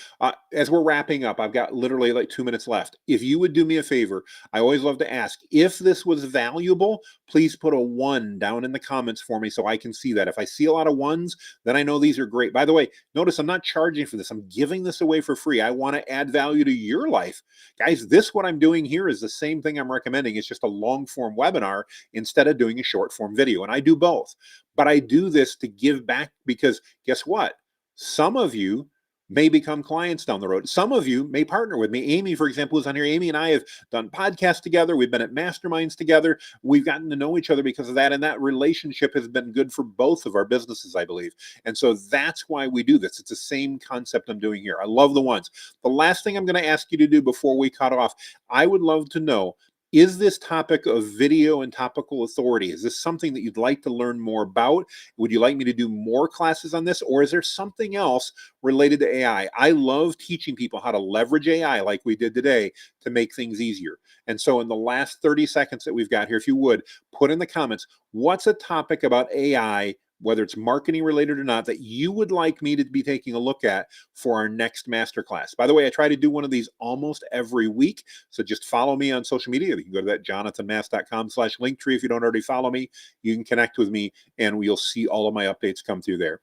As we're wrapping up, I've got literally like 2 minutes left. If you would do me a favor, I always love to ask, if this was valuable, please put a 1 down in the comments for me so I can see that. If I see a lot of 1s, then I know these are great. By the way, notice I'm not charging for this. I'm giving this away for free. I want to add value to your life. Guys, what I'm doing here is the same thing I'm recommending. It's just a long form webinar instead of doing a short form video. And I do both. But I do this to give back, because guess what? Some of you may become clients down the road. Some of you may partner with me. Amy, for example, is on here. Amy and I have done podcasts together. We've been at masterminds together. We've gotten to know each other because of that. And that relationship has been good for both of our businesses, I believe. And so that's why we do this. It's the same concept I'm doing here. I love the ones. The last thing I'm going to ask you to do before we cut off, I would love to know, is this topic of video and topical authority, is this something that you'd like to learn more about? Would you like me to do more classes on this? Or is there something else related to AI? I love teaching people how to leverage AI like we did today to make things easier. And so in the last 30 seconds that we've got here, if you would, put in the comments, what's a topic about AI, whether it's marketing related or not, that you would like me to be taking a look at for our next masterclass. By the way, I try to do one of these almost every week. So just follow me on social media. You can go to that jonathanmast.com/linktree. If you don't already follow me, you can connect with me and you'll see all of my updates come through there.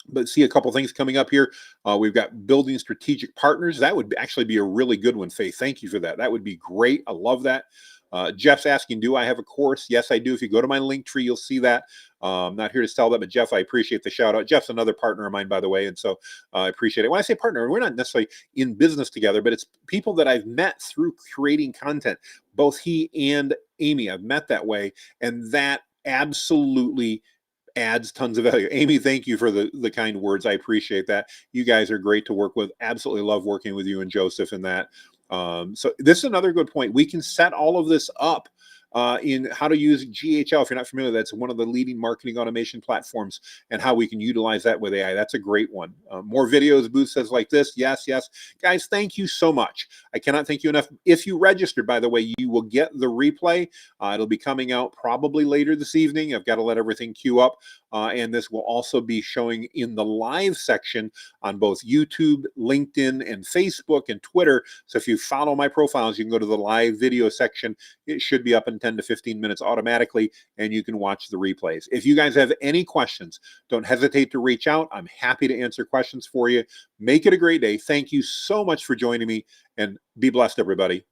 But see a couple things coming up here. We've got building strategic partners. That would actually be a really good one, Faith. Thank you for that. That would be great. I love that. Jeff's asking, do I have a course? Yes, I do. If you go to my link tree, you'll see that. I'm not here to sell that, but Jeff, I appreciate the shout out. Jeff's another partner of mine, by the way. And so I appreciate it. When I say partner, we're not necessarily in business together, but it's people that I've met through creating content. Both he and Amy, I've met that way. And that absolutely adds tons of value. Amy, thank you for the kind words. I appreciate that. You guys are great to work with. Absolutely love working with you and Joseph in that. So this is another good point. We can set all of this up in how to use GHL. If you're not familiar, that's one of the leading marketing automation platforms, and how we can utilize that with AI. That's a great one. More videos, Booth says, like this. Yes, yes. Guys, thank you so much. I cannot thank you enough. If you registered, by the way, you will get the replay. It'll be coming out probably later this evening. I've got to let everything queue up. And this will also be showing in the live section on both YouTube, LinkedIn, and Facebook and Twitter. So if you follow my profiles, you can go to the live video section. It should be up in 10 to 15 minutes automatically, and you can watch the replays. If you guys have any questions, don't hesitate to reach out. I'm happy to answer questions for you. Make it a great day. Thank you so much for joining me, and be blessed, everybody.